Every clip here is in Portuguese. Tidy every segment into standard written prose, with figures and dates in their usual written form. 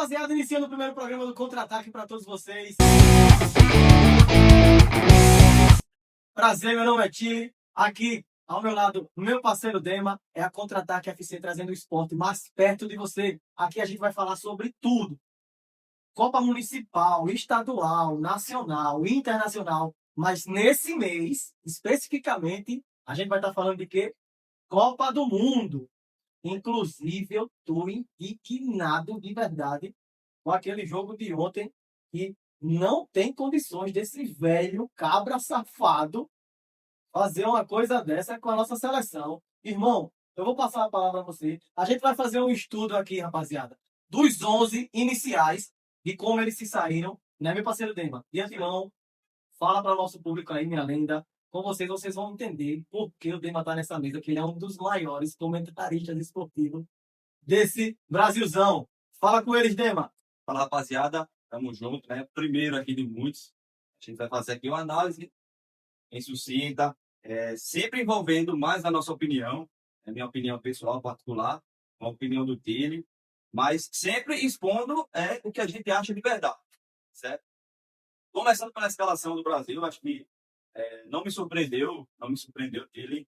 Rapaziada, iniciando o primeiro programa do Contra-Ataque para todos vocês. Prazer, meu nome é Ti. Aqui, ao meu lado, meu parceiro Dema, é a Contra-Ataque FC trazendo o esporte mais perto de você. Aqui a gente vai falar sobre tudo. Copa Municipal, Estadual, Nacional, Internacional. Mas nesse mês, especificamente, a gente vai estar falando de quê? Copa do Mundo. Inclusive, eu estou indignado de verdade com aquele jogo de ontem que não tem condições desse velho cabra safado fazer uma coisa dessa com a nossa seleção. Irmão, eu vou passar a palavra a você. A gente vai fazer um estudo aqui, rapaziada, dos 11 iniciais de como eles se saíram, né, meu parceiro Dema? De antemão, fala para o nosso público aí, minha lenda. Com vocês vão entender por que o Dema tá nessa mesa, que ele é um dos maiores comentaristas esportivos desse Brasilzão. Fala com eles, Dema. Fala, rapaziada, tamo junto, né? Primeiro aqui de muitos, a gente vai fazer aqui uma análise em sucinta, sempre envolvendo mais a nossa opinião, minha opinião pessoal, particular, a opinião do Tile, mas sempre expondo o que a gente acha de verdade, certo? Começando pela escalação do Brasil, acho que não me surpreendeu o Tile.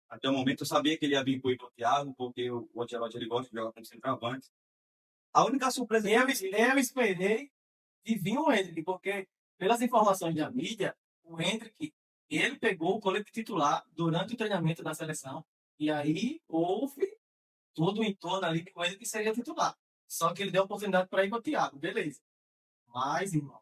Até o momento eu sabia que ele ia vir com o Thiago, porque o Ancelotti ele gosta de jogar como centroavante. A única surpresa... Eu esperei de vir o Hendrick, porque pelas informações da mídia, o Hendrick, ele pegou o colete titular durante o treinamento da seleção, e aí houve tudo em torno ali que o Hendrick seria titular. Só que ele deu oportunidade para ir com o Thiago, beleza. Mas, irmão,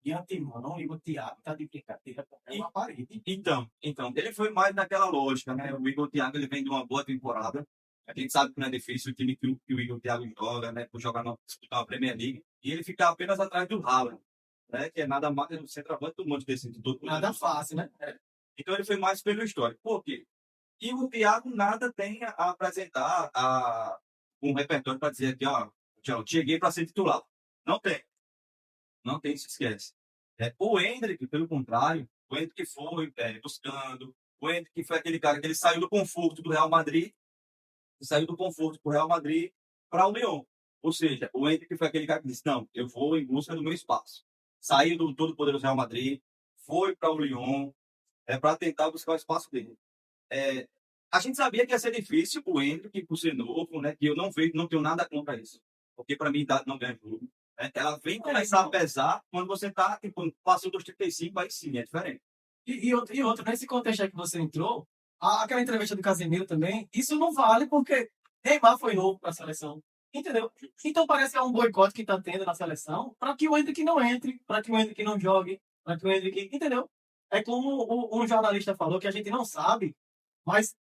de antemão, e o Thiago tá de brincadeira, é uma parede. Então, ele foi mais naquela lógica, né? O Igor Thiago ele vem de uma boa temporada. A gente sabe que não é difícil o time que o Igor Thiago joga, né? Por jogar disputar uma Premier League. E ele fica apenas atrás do Haaland, né? Que é nada mais no centroavante do monte desse todo. Nada fácil, né? Então ele foi mais pelo histórico. Por quê? E o Thiago nada tem a apresentar um repertório para dizer aqui, ó, cheguei para ser titular. Não tem. Não tem, se esquece. O Hendrick, pelo contrário, o Hendrick foi buscando, o Hendrick foi aquele cara que ele saiu do conforto do Real Madrid, saiu do conforto do Real Madrid para o Lyon. Ou seja, o Hendrick foi aquele cara que disse, não, eu vou em busca do meu espaço. Saiu do todo-poderoso Real Madrid, foi para o Lyon, para tentar buscar o espaço dele. A gente sabia que ia ser difícil o Hendrick, por ser novo, né, que eu não tenho nada contra isso. Porque para mim, idade não ganha jogo. Ela vem começar a pesar quando você está, tipo, passou dos 35, aí sim, é diferente. E outro, nesse contexto aí que você entrou, aquela entrevista do Casemiro também, isso não vale porque Neymar foi novo para a seleção. Entendeu? Então parece que é um boicote que está tendo na seleção para que o Hendrick não entre, para que o Hendrick não jogue, para que o Hendrick. Entendeu? É como um jornalista falou que a gente não sabe, mas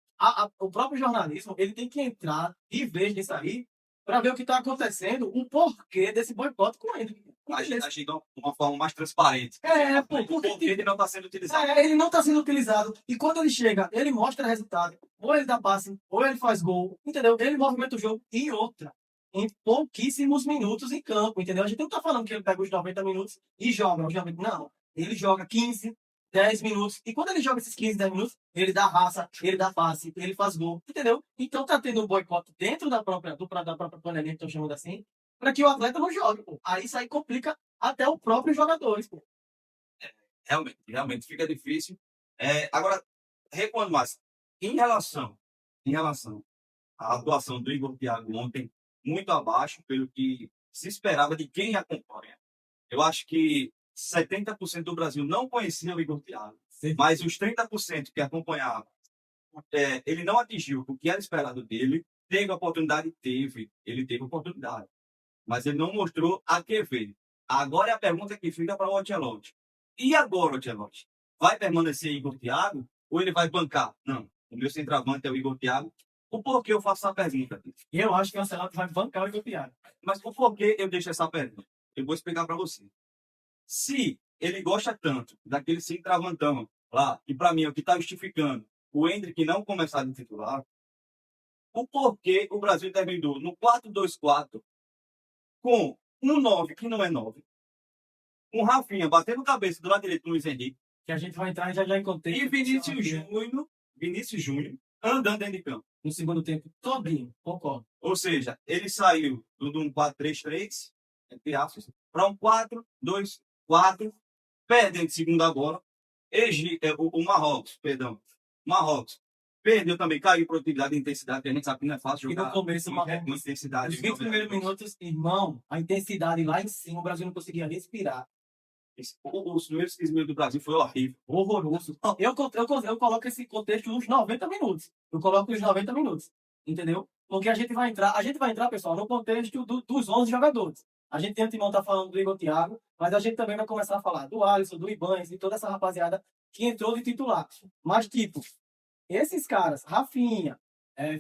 o próprio jornalismo ele tem que entrar de vez nisso aí para ver o que está acontecendo, o porquê desse boicote com o Hendrick. Agir de uma forma mais transparente. Porque ele não está sendo utilizado. ele não está sendo utilizado. E quando ele chega, ele mostra resultado. Ou ele dá passe, ou ele faz gol. Entendeu? Ele movimenta o jogo. E outra, em pouquíssimos minutos em campo. Entendeu? A gente não está falando que ele pega os 90 minutos e joga. Obviamente, não. Ele joga 15, 10 minutos. E quando ele joga esses 15, 10 minutos, ele dá raça, ele dá passe, ele faz gol. Entendeu? Então tá tendo um boicote dentro da própria panelinha, que estão chamando assim, para que o atleta não jogue. Pô. Aí isso aí complica até o próprio jogador. Pô. Realmente fica difícil. Agora, recuando mais, em relação à atuação do Igor Thiago ontem, muito abaixo pelo que se esperava de quem acompanha. Eu acho que 70% do Brasil não conhecia o Igor Thiago, mas os 30% que acompanhavam, ele não atingiu o que era esperado dele. Teve a oportunidade? Ele teve oportunidade, mas ele não mostrou a que veio. Agora é a pergunta que fica para o Ancelotti. E agora, Ancelotti? Vai permanecer Igor Thiago ou ele vai bancar? Não, o meu centroavante é o Igor Thiago. O porquê eu faço essa pergunta? Eu acho que o Ancelotti vai bancar o Igor Thiago. Mas o porquê eu deixo essa pergunta? Eu vou explicar para você. Se ele gosta tanto daquele centroavantão lá, que para mim é o que está justificando o Hendrick não começar de titular, o porquê o Brasil terminou no 4-2-4 com um 9 que não é 9, um Rafinha batendo cabeça do lado direito do Luiz Henrique, que a gente vai entrar já em contexto. E Vinícius Júnior andando dentro de campo. no segundo tempo todinho, concordo. Ou seja, ele saiu de um 4-3-3, entre aspas, para um 4-2-4, perdendo de segunda bola. O Marrocos, perdão, Marrocos perdeu também, caiu produtividade e intensidade, que a gente sabe que não é fácil E jogar no começo, com intensidade. os 20 primeiros minutos, irmão, a intensidade lá em cima, o Brasil não conseguia respirar. Os primeiros 15 minutos do Brasil foi horrível. Horroroso. Eu coloco esse contexto nos 90 minutos. Eu coloco os 90 minutos. Entendeu? Porque a gente vai entrar, pessoal, no contexto dos 11 jogadores. A gente antemão tá falando do Igor Thiago, mas a gente também vai começar a falar do Alisson, do Ibanez e toda essa rapaziada que entrou de titular. Mas, tipo, esses caras, Rafinha,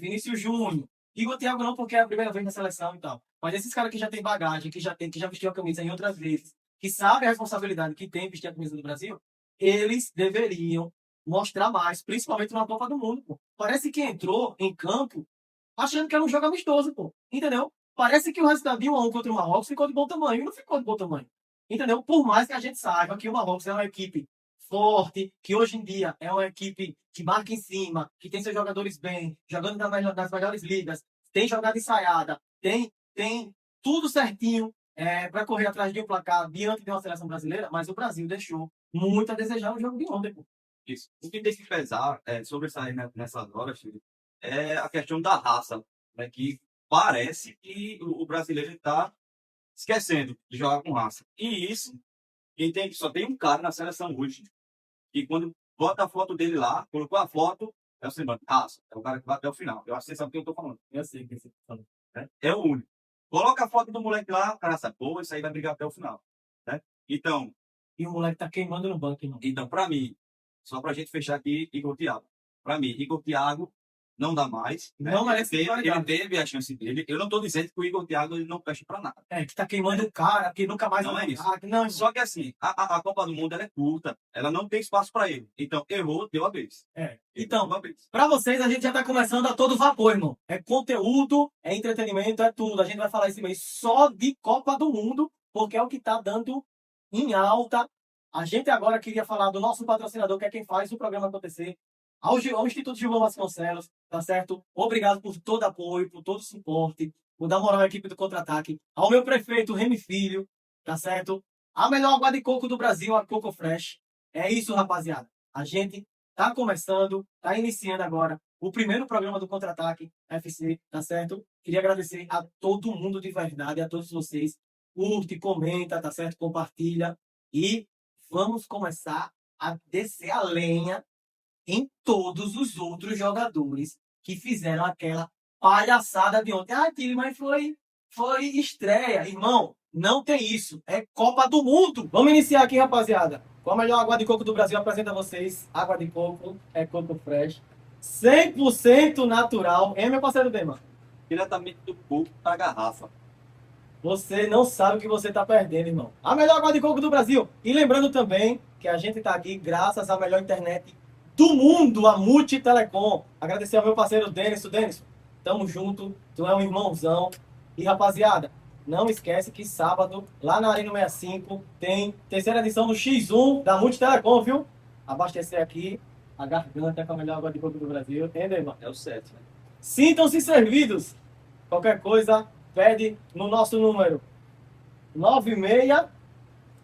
Vinícius Júnior, Igor Thiago não, porque é a primeira vez na seleção e tal. Mas esses caras que já têm bagagem, que já vestiu a camisa em outras vezes, que sabem a responsabilidade que tem vestir a camisa do Brasil, eles deveriam mostrar mais, principalmente na Copa do Mundo, pô. Parece que entrou em campo achando que era um jogo amistoso, pô. Entendeu? Parece que o resultado de 1-1 contra o Marrocos ficou de bom tamanho. E não ficou de bom tamanho. Entendeu? Por mais que a gente saiba que o Marrocos é uma equipe forte, que hoje em dia é uma equipe que marca em cima, que tem seus jogadores bem, jogando nas melhores ligas, tem jogada ensaiada, tem tudo certinho para correr atrás de um placar diante de uma seleção brasileira, mas o Brasil deixou muito a desejar no jogo de ontem, pô. Isso. O que tem que pesar, sobressair nessas horas, filho, é a questão da raça, né, que parece que o brasileiro está esquecendo de jogar com raça. E isso, só tem um cara na seleção hoje, que quando bota a foto dele lá, colocou a foto, é o semblante, raça, é o cara que vai até o final. Eu acho que você sabe o que eu estou falando. Eu sei que você tá falando. Né? É o único. Coloca a foto do moleque lá, o cara sabe, pô, isso aí vai brigar até o final. Né? Então, e o moleque tá queimando no banco, irmão. Então, para mim, só para a gente fechar aqui, Igor Thiago. Para mim, Igor Thiago não dá mais. Não merece ele teve a chance dele. Eu não estou dizendo que o Igor Thiago ele não presta para nada. Que tá queimando o cara, que nunca mais não vai é isso. Não. Só que assim, a Copa do Mundo ela é curta, ela não tem espaço para ele. Então, errou, deu a vez. Então, para vocês, a gente já tá começando a todo vapor, irmão. É conteúdo, é entretenimento, é tudo. A gente vai falar esse mês só de Copa do Mundo, porque é o que tá dando em alta. A gente agora queria falar do nosso patrocinador, que é quem faz o programa acontecer, ao Instituto Gilvan Vasconcelos, tá certo? Obrigado por todo apoio, por todo suporte, por dar moral à equipe do Contra-Ataque, ao meu prefeito Remy Filho, tá certo? A melhor água de coco do Brasil, a Coco Fresh. É isso, rapaziada. A gente tá começando, tá iniciando agora o primeiro programa do Contra-Ataque FC, tá certo? Queria agradecer a todo mundo de verdade, a todos vocês. Curte, comenta, tá certo? Compartilha e vamos começar a descer a lenha em todos os outros jogadores que fizeram aquela palhaçada de ontem. Ah, time, mas foi estreia. Irmão, não tem isso. É Copa do Mundo. Vamos iniciar aqui, rapaziada. Com a melhor água de coco do Brasil, apresento a vocês. Água de coco, é Coco Fresh. 100% natural. Meu parceiro Dema? Diretamente do coco para a garrafa. Você não sabe o que você está perdendo, irmão. A melhor água de coco do Brasil. E lembrando também que a gente está aqui graças à melhor internet do mundo, a Multitelecom. Agradecer ao meu parceiro Denison. Denison, tamo junto. Tu é um irmãozão. E, rapaziada, não esquece que sábado, lá na Arena 65, tem terceira edição do X1 da Multitelecom, viu? Abastecer aqui a garganta com a melhor água de coco do Brasil. Entendeu, irmão? É o 7, né? Sintam-se servidos. Qualquer coisa, pede no nosso número 96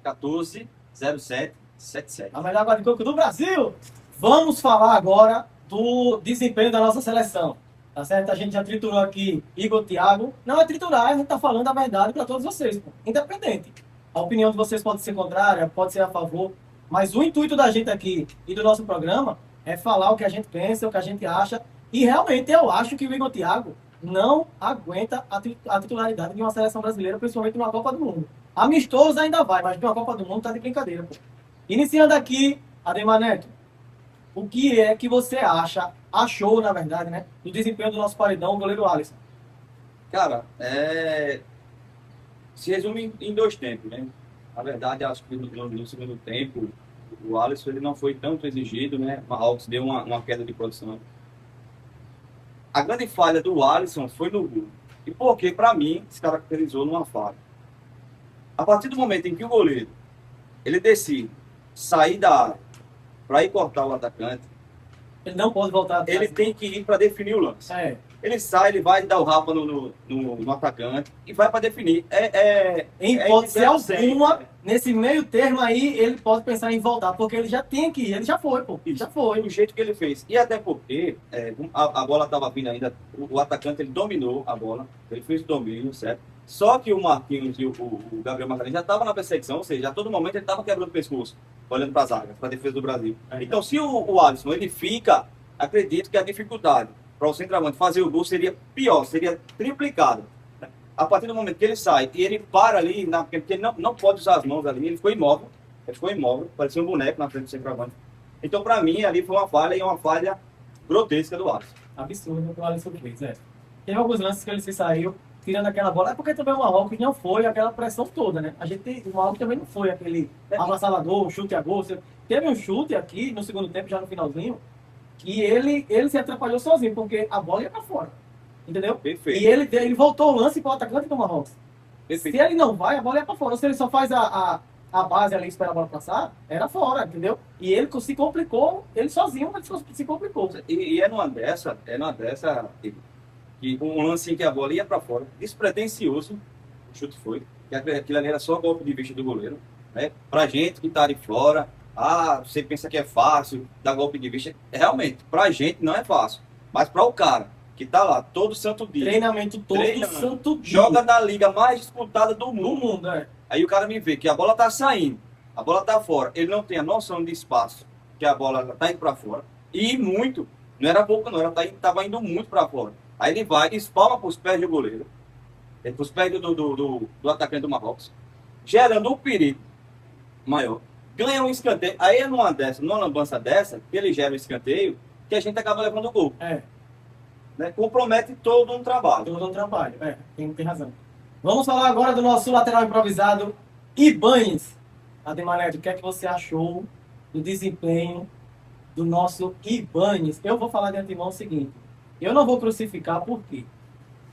14 07 77. A melhor água de coco do Brasil. Vamos falar agora do desempenho da nossa seleção. Tá certo? A gente já triturou aqui Igor Thiago. Não é triturar, a gente tá falando a verdade para todos vocês, pô. Independente. A opinião de vocês pode ser contrária, pode ser a favor. Mas o intuito da gente aqui e do nosso programa é falar o que a gente pensa, o que a gente acha. E realmente eu acho que o Igor Thiago não aguenta a titularidade de uma seleção brasileira, principalmente numa Copa do Mundo. Amistoso ainda vai, mas de uma Copa do Mundo tá de brincadeira, pô. Iniciando aqui, Ademar Neto, o que é que você achou, na verdade, né, do desempenho do nosso paredão, o goleiro Alisson? Cara, se resume em 2 tempos, né? Na verdade, acho que no segundo tempo, o Alisson ele não foi tanto exigido, né? O Marrocos deu uma queda de produção. A grande falha do Alisson foi no gol. E porque, para mim, se caracterizou numa falha. A partir do momento em que o goleiro ele decide sair da área para ir cortar o atacante, Ele não pode voltar atrás. Ele tem que ir para definir o lance. É. Ele sai, ele vai dar o rapa no atacante e vai para definir. Em hipótese alguma, nesse meio termo aí, ele pode pensar em voltar, porque ele já tem que ir, ele já foi, pô. Isso. Já foi. Do jeito que ele fez. E até porque a bola estava vindo ainda, o atacante ele dominou a bola, ele fez o domínio, certo? Só que o Marquinhos e o Gabriel Magalhães já estavam na perseguição, ou seja, a todo momento ele estava quebrando o pescoço, olhando para a zaga, para a defesa do Brasil. Então, se o Alisson ele fica, acredito que a dificuldade para o centroavante fazer o gol seria pior, seria triplicado. A partir do momento que ele sai e ele para ali, porque ele não pode usar as mãos ali, ele ficou imóvel, parecia um boneco na frente do centroavante. Então, para mim, ali foi uma falha, e uma falha grotesca do Alisson. Absurdo o que o Alisson fez, Teve alguns lances que ele se saiu, tirando aquela bola, é porque também o Marrocos não foi aquela pressão toda, né? O Marrocos também não foi aquele avassalador, chute a gol. Teve um chute aqui, no segundo tempo, já no finalzinho, que ele se atrapalhou sozinho, porque a bola ia pra fora. Entendeu? Perfeito. E ele voltou o lance para o atacante do Marrocos. Perfeito. Se ele não vai, a bola ia pra fora. Ou se ele só faz a base ali e espera a bola passar, era fora, entendeu? E ele se complicou, ele sozinho, ele se complicou. E é numa dessa, que um lance em que a bola ia para fora, despretensioso, o chute foi, que aquilo ali era só golpe de vista do goleiro, né? Pra gente que tá de fora, você pensa que é fácil dar golpe de vista, realmente, pra gente não é fácil, mas para o cara que tá lá todo santo dia, treinamento todo santo dia, joga na liga mais disputada do mundo, é. Aí o cara me vê que a bola tá saindo, a bola tá fora, ele não tem a noção de espaço, que a bola tá indo para fora, e muito, não era pouco não, tava indo muito para fora. Aí ele vai, espalma para os pés do goleiro, para os pés do atacante do Marrocos, gerando um perigo maior. Ganha um escanteio. Aí é numa lambança dessa, que ele gera um escanteio, que a gente acaba levando o gol. Né? Compromete todo um trabalho. Tem razão. Vamos falar agora do nosso lateral improvisado, Ibañez. Ademarete, o que é que você achou do desempenho do nosso Ibañez? Eu vou falar de antemão o seguinte. Eu não vou crucificar, por quê?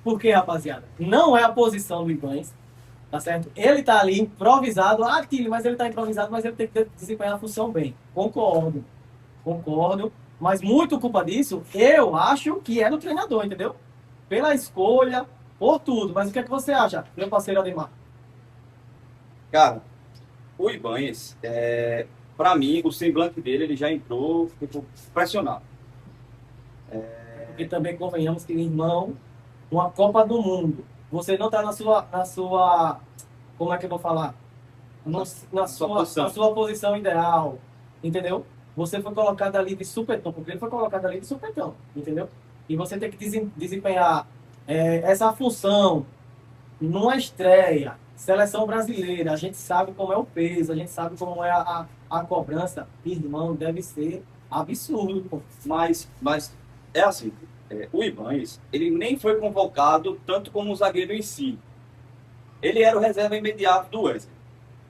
Porque, rapaziada, não é a posição do Ibañez, tá certo? Ele tá ali improvisado, mas ele tá improvisado, mas ele tem que desempenhar a função bem. Concordo, mas muito culpa disso, eu acho que é do treinador, entendeu? Pela escolha, por tudo. Mas o que é que você acha, meu parceiro Ademar? Cara, o Ibañez, pra mim, o semblante dele, ele já entrou pressionado. Porque também convenhamos que, irmão, uma Copa do Mundo, você não está na sua, como é que eu vou falar? Na sua posição ideal, entendeu? Você foi colocado ali de supetão, porque ele foi colocado ali de supetão, entendeu? E você tem que desempenhar essa função numa estreia, seleção brasileira, a gente sabe como é o peso, a gente sabe como é a cobrança, irmão, deve ser absurdo, pô. Mas é assim, o Ibañez, ele nem foi convocado tanto como o zagueiro em si. Ele era o reserva imediato do Wesley,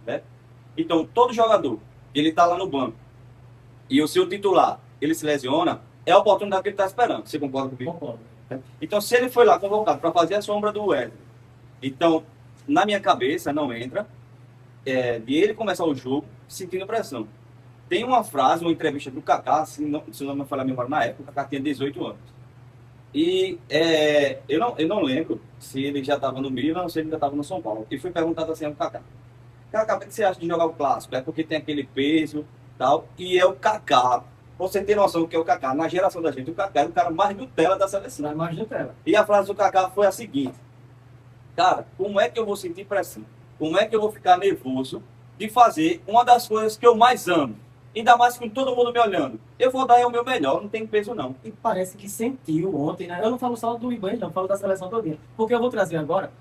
né? Então, todo jogador, ele está lá no banco, e o seu titular, ele se lesiona, é a oportunidade que ele está esperando. Você concorda comigo? Concordo. Então, se ele foi lá convocado para fazer a sombra do Wesley, então, na minha cabeça, não entra de ele começar o jogo sentindo pressão. Tem uma frase, uma entrevista do Kaká, se não me falar a memória, na época, o Kaká tinha 18 anos. E eu não lembro se ele já estava no Milan ou se ele já estava no São Paulo. E foi perguntado assim ao Kaká. Kaká, o que você acha de jogar o Clássico? É porque tem aquele peso e tal. E é o Kaká. Você tem noção do que é o Kaká? Na geração da gente, o Kaká era o cara mais Nutella da seleção. Não é mais Nutella. E a frase do Kaká foi a seguinte. Cara, como é que eu vou sentir pressão? Como é que eu vou ficar nervoso de fazer uma das coisas que eu mais amo? Ainda mais com todo mundo me olhando. Eu vou dar o meu melhor, não tem peso não. E parece que sentiu ontem, né? Eu não falo só do Ibañez, não, eu falo da seleção todinha. Porque eu vou trazer agora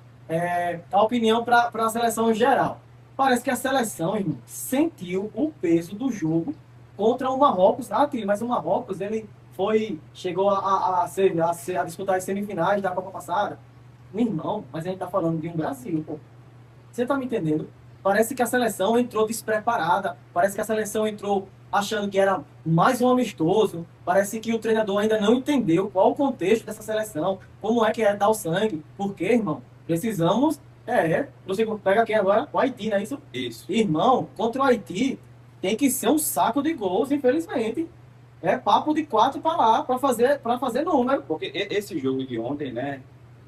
a opinião para a seleção em geral. Parece que a seleção, irmão, sentiu o peso do jogo contra o Marrocos. Mas o Marrocos, ele chegou a disputar as semifinais da Copa passada. Meu irmão, mas a gente tá falando de um Brasil, pô. Você tá me entendendo? Parece que a seleção entrou despreparada. Parece que a seleção entrou achando que era mais um amistoso. Parece que o treinador ainda não entendeu qual o contexto dessa seleção. Como é que é dar o sangue. Por quê, irmão? Precisamos... Você pega aqui agora o Haiti, não é isso? Isso. Irmão, contra o Haiti tem que ser um saco de gols, infelizmente. É papo de 4 para lá, para fazer número. Porque esse jogo de ontem, né?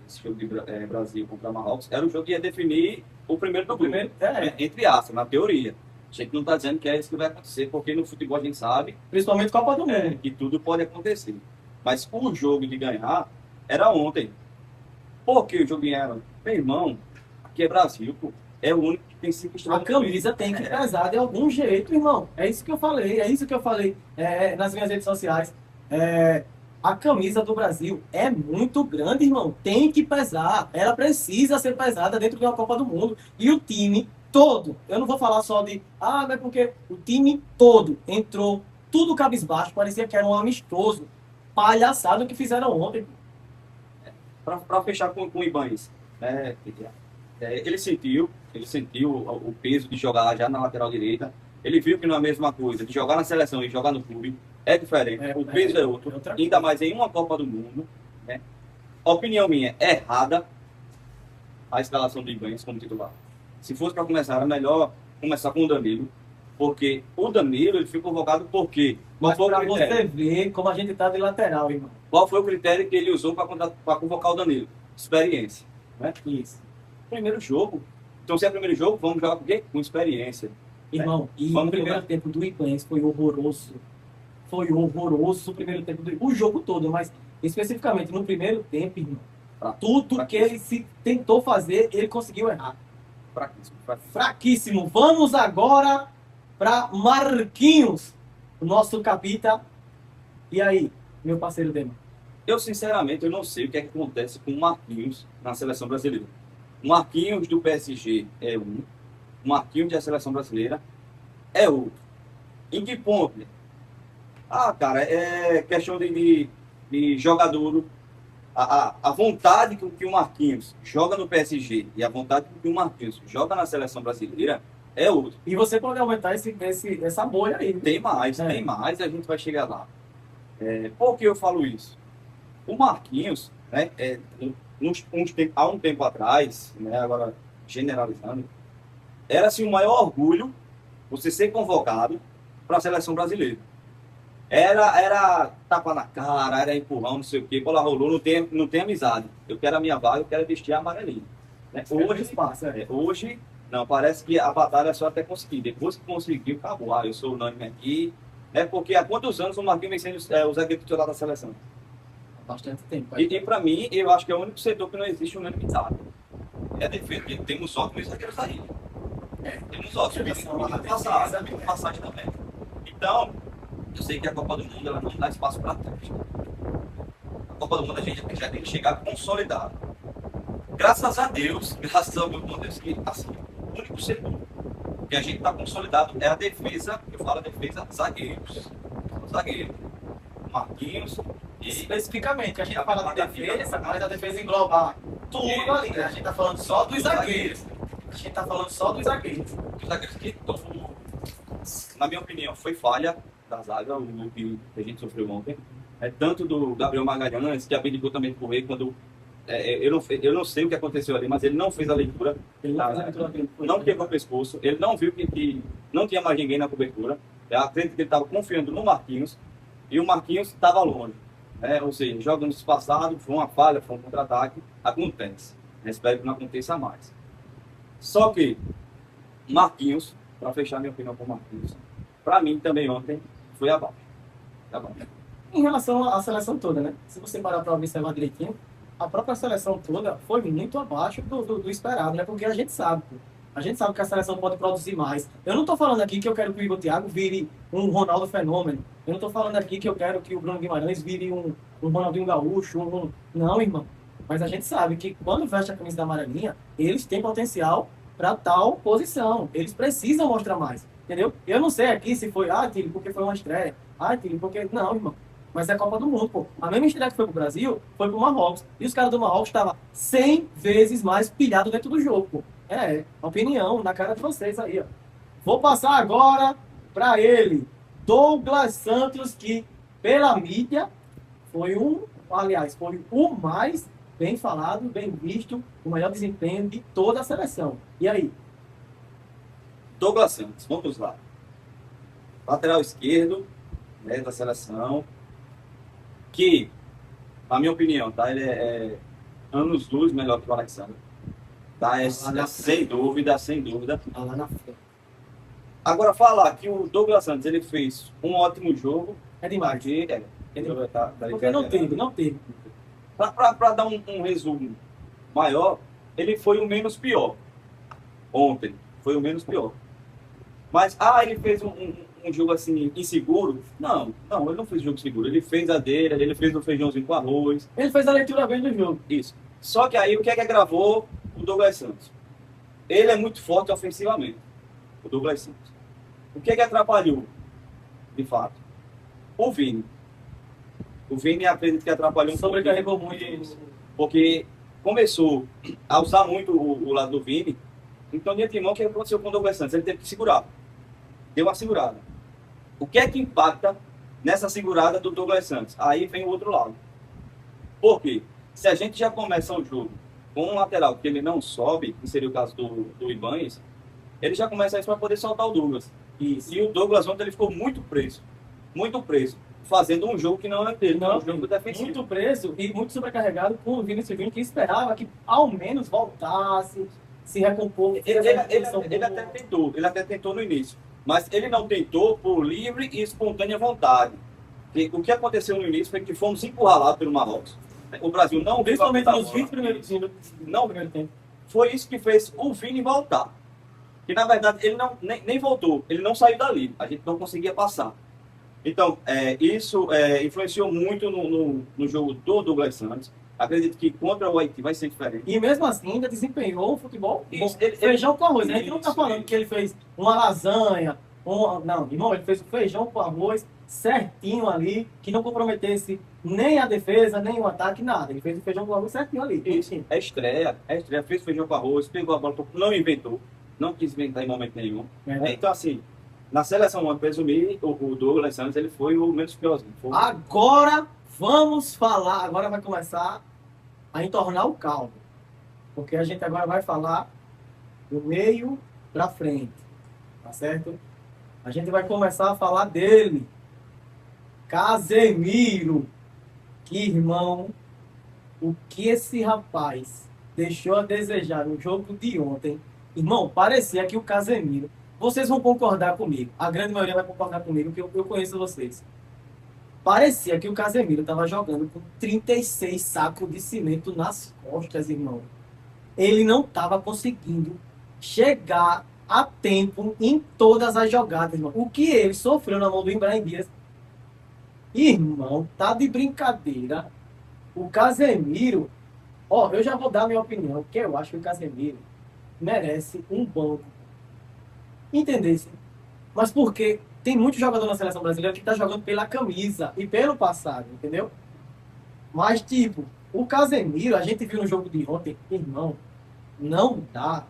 Esse jogo de Brasil contra Marrocos, era o jogo que ia definir o primeiro do O grupo. primeiro, Entre aspas, na teoria. A gente não está dizendo que é isso que vai acontecer, porque no futebol a gente sabe principalmente Copa do Mundo. que tudo pode acontecer. Mas o jogo de ganhar era ontem. Por que o jogo ganharam? Meu irmão, aqui é Brasil, pô. É o único que tem 5 A estrelas. camisa tem que pesar de algum jeito, irmão. É isso que eu falei nas minhas redes sociais. A camisa do Brasil é muito grande, irmão. Tem que pesar. Ela precisa ser pesada dentro de uma Copa do Mundo. E o time todo, eu não vou falar só de, mas porque o time todo entrou tudo cabisbaixo, parecia que era um amistoso. Palhaçada o que fizeram ontem. Para fechar com o Ibanez, ele sentiu o peso de jogar lá já na lateral direita. Ele viu que não é a mesma coisa de jogar na seleção e jogar no clube. É diferente. O peso é outro. Ainda mais em uma Copa do Mundo. Né? Opinião minha, é errada a escalação do Ibanez como titular. Se fosse para começar, era melhor começar com o Danilo. Porque o Danilo ele foi convocado por quê? Mas para você ver como a gente tá de lateral, irmão. Qual foi o critério que ele usou para convocar o Danilo? Experiência. Né? Isso. Primeiro jogo. Então, se é primeiro jogo, vamos jogar com o quê? Com experiência. Irmão, e o primeiro tempo do Ibanez foi horroroso. Foi horroroso o primeiro tempo o jogo todo, mas especificamente no primeiro tempo, irmão. Tudo que ele se tentou fazer, ele conseguiu errar. Fraquíssimo. Vamos agora para Marquinhos, o nosso capita. E aí, meu parceiro Dema? Eu, sinceramente, eu não sei o que é que acontece com o Marquinhos na seleção brasileira. O Marquinhos do PSG é um. O Marquinhos da seleção brasileira é outro. Em que ponto? Cara, é questão de jogador. A vontade com que o Marquinhos joga no PSG e a vontade com que o Marquinhos joga na seleção brasileira é outro. E você pode aumentar essa bolha aí. Tem mais, e a gente vai chegar lá. Por que eu falo isso? O Marquinhos, né, há um tempo atrás, né, agora generalizando, era assim, o maior orgulho você ser convocado para a seleção brasileira. Era tapa na cara, era empurrão, não sei o quê, bola rolou, não tem amizade. Eu quero a minha vaga, eu quero vestir a amarelinha. Né? Hoje, não, parece que a batalha é só até conseguir. Depois que conseguiu, acabou. Eu sou unânime aqui. Porque há quantos anos o Marquinhos vem sendo o zagueiro titular da seleção? Há bastante tempo. E para mim, eu acho que é o único setor que não existe unanimidade. É a defesa, porque temos ótimos zagueiros aí. Temos ótimos. Passagem também. Então, eu sei que a Copa do Mundo ela não dá espaço para trás. A Copa do Mundo a gente já tem que chegar consolidado. Graças a Deus, que assim, o único setor que a gente está consolidado é a defesa, eu falo a defesa, zagueiros. Zagueiro. Marquinhos e... Especificamente, a gente está falando de defesa, mas a defesa engloba tudo ali, né? A gente está falando só dos zagueiros. A gente está falando só dos zagueiros. Os zagueiros que, na minha opinião, foi falha da zaga, o que a gente sofreu ontem. Tanto do Gabriel Magalhães, que abdicou também de correr quando... eu não sei o que aconteceu ali, mas ele não fez a leitura. Não quebrou o pescoço. Ele não viu que não tinha mais ninguém na cobertura. Eu acredito que ele estava confiando no Marquinhos. E o Marquinhos estava longe. Ou seja, jogando espaçado, foi uma falha, foi um contra-ataque. Acontece. Espero que não aconteça mais. Só que Marquinhos, para fechar minha opinião com o Marquinhos, para mim também ontem foi abaixo. Em relação à seleção toda, né? Se você parar para observar direitinho, a própria seleção toda foi muito abaixo do esperado, né? Porque a gente sabe, pô. A gente sabe que a seleção pode produzir mais. Eu não estou falando aqui que eu quero que o Igor Thiago vire um Ronaldo Fenômeno. Eu não estou falando aqui que eu quero que o Bruno Guimarães vire um Ronaldinho Gaúcho. Não, irmão. Mas a gente sabe que quando veste a camisa da amarelinha, eles têm potencial para tal posição. Eles precisam mostrar mais. Entendeu? Eu não sei aqui se foi, Tilly, porque foi uma estreia. Tilly, porque... Não, irmão. Mas é a Copa do Mundo, pô. A mesma estreia que foi pro Brasil, foi pro Marrocos. E os caras do Marrocos estavam 100 vezes mais pilhados dentro do jogo, pô. Opinião na cara de vocês aí, ó. Vou passar agora para ele, Douglas Santos, que pela mídia foi o mais bem falado, bem visto, o melhor desempenho de toda a seleção. E aí? Douglas Santos, vamos lá. Lateral esquerdo, né, da seleção, que, na minha opinião, tá, ele é anos luz melhor que o Alexandre. Tá, sem dúvida, sem dúvida. Tá lá na frente. Agora, falar que o Douglas Santos ele fez um ótimo jogo, É demais. aqui, Porque não teve. Para dar um resumo maior, ele foi o menos pior. Ontem, foi o menos pior. Mas, ele fez um jogo assim, inseguro? Não, ele não fez jogo seguro. Ele fez a dele, ele fez o feijãozinho com arroz. Ele fez a leitura bem do jogo. Isso. Só que aí, o que é que agravou o Douglas Santos? Ele é muito forte ofensivamente, o Douglas Santos. O que é que atrapalhou, de fato? O Vini. O Vini, acredito que atrapalhou um pouco. Sobrecarregou muito isso. Porque começou a usar muito o lado do Vini. Então, de antemão, o que aconteceu com o Douglas Santos? Ele teve que segurar. Deu uma segurada. O que é que impacta nessa segurada do Douglas Santos? Aí vem o outro lado. Por quê? Se a gente já começa o jogo com um lateral que ele não sobe, que seria o caso do Ibanez, ele já começa isso para poder soltar o Douglas. E o Douglas ontem ele ficou muito preso, fazendo um jogo que não é dele, não é um jogo defensivo. Muito preso e muito sobrecarregado com o Vinícius Júnior, que esperava que ao menos voltasse, se recompor. Ele até tentou no início, mas ele não tentou por livre e espontânea vontade. E o que aconteceu no início foi que fomos encurralados pelo Marrocos. O Brasil não... Principalmente nos 20 primeiros minutos. Não, primeiro tempo. Foi isso que fez o Vini voltar. Que na verdade ele nem voltou, ele não saiu dali, a gente não conseguia passar. Então, isso influenciou muito no jogo do Douglas Santos. Acredito que contra o Haiti vai ser diferente. E mesmo assim ainda desempenhou um futebol bom. Ele, feijão com arroz, né? A gente não está falando que ele fez uma lasanha, não, irmão, ele fez o feijão com arroz certinho ali, que não comprometesse nem a defesa, nem o ataque, nada. Ele fez o feijão com arroz certinho ali. Isso, é estreia, fez feijão com arroz, pegou a bola, não inventou, não quis inventar em momento nenhum. Então, assim, na seleção, vamos presumir, o Douglas Santos ele foi o menos piorzinho. Agora vamos falar, agora vai começar a entornar o caldo. Porque a gente agora vai falar do meio pra frente. Tá certo? A gente vai começar a falar dele. Casemiro. Que irmão, o que esse rapaz deixou a desejar no jogo de ontem. Irmão, parecia que o Casemiro... Vocês vão concordar comigo. A grande maioria vai concordar comigo, porque eu conheço vocês. Parecia que o Casemiro estava jogando com 36 sacos de cimento nas costas, irmão. Ele não estava conseguindo chegar a tempo em todas as jogadas, irmão. O que ele sofreu na mão do Ibrahim Dias. Irmão, tá de brincadeira. O Casemiro... eu já vou dar a minha opinião, porque eu acho que o Casemiro merece um banco. Entendesse? Mas porque tem muito jogador na seleção brasileira que tá jogando pela camisa e pelo passado, entendeu? Mas, tipo, o Casemiro, a gente viu no jogo de ontem, irmão, não dá.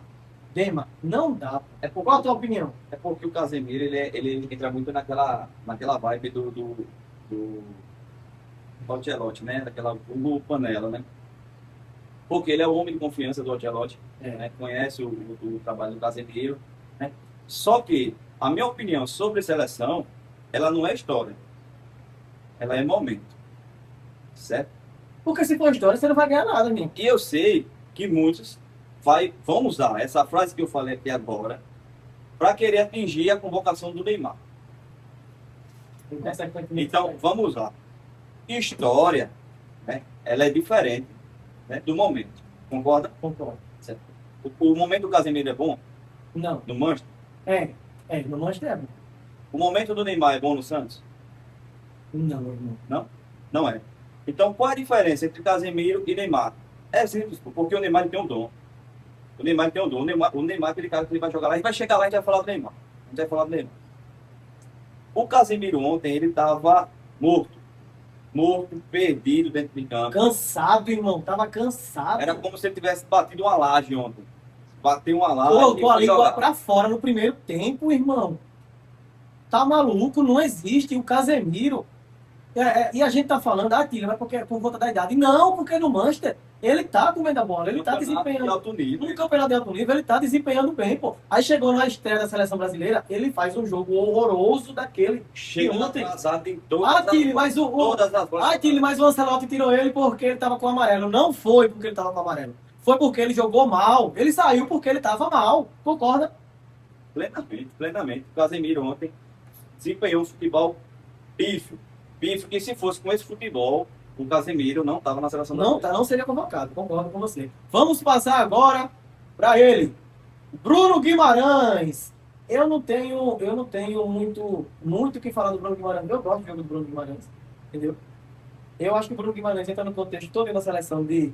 Dema, não dá. Qual a tua opinião? É porque o Casemiro, ele entra muito naquela vibe do Ancelotti, né? Daquela panela, né? Porque ele é o homem de confiança do Ancelotti, né? Conhece o trabalho do Casemiro, né? Só que a minha opinião sobre seleção, ela não é história. Ela é momento. Certo? Porque se for história, você não vai ganhar nada, amigo. E eu sei que muitos vão usar essa frase que eu falei aqui agora para querer atingir a convocação do Neymar. Então, vamos usar. História, né? Ela é diferente, né, do momento. Concorda? Concordo. Certo. O momento do Casemiro é bom? Não. No Manchester? No Manchester é bom. O momento do Neymar é bom no Santos? Não, irmão. Não? Não é. Então, qual é a diferença entre Casemiro e Neymar? É simples, porque o Neymar tem um dom. O Neymar tem um dom. O Neymar é aquele cara que ele vai jogar lá, e vai chegar lá e vai falar do Neymar. A gente vai falar do Neymar. O Casemiro ontem, ele estava morto, perdido dentro de campo. Cansado, irmão. Tava cansado. Era como se ele tivesse batido uma laje ontem. Bateu uma laje. Colocou a língua pra fora no primeiro tempo, irmão. Tá maluco? Não existe. O Casemiro, E a gente tá falando, Tilly, mas porque, por conta da idade. Não, porque no Manchester ele tá comendo a bola, ele No tá campeonato de desempenhando. alto nível. No campeonato de alto nível, ele tá desempenhando bem, pô. Aí chegou na estreia da seleção brasileira, ele faz um jogo horroroso daquele. Chegou E ontem. atrasado em todas Tilly, mas todas as bolas. Tilly, mas o Ancelotti tirou ele porque ele tava com amarelo. Não foi porque ele tava com amarelo. Foi porque ele jogou mal. Ele saiu porque ele tava mal. Concorda? Plenamente, plenamente. O Casemiro ontem desempenhou um futebol pífio. Pífio que se fosse com esse futebol, o Casemiro não estava na seleção Não, brasileira. não seria convocado. Concordo com você. Vamos passar agora para ele. Bruno Guimarães. Eu não tenho muito o que falar do Bruno Guimarães. Eu gosto do jogo do Bruno Guimarães. Entendeu? Eu acho que o Bruno Guimarães entra no contexto todo da seleção de.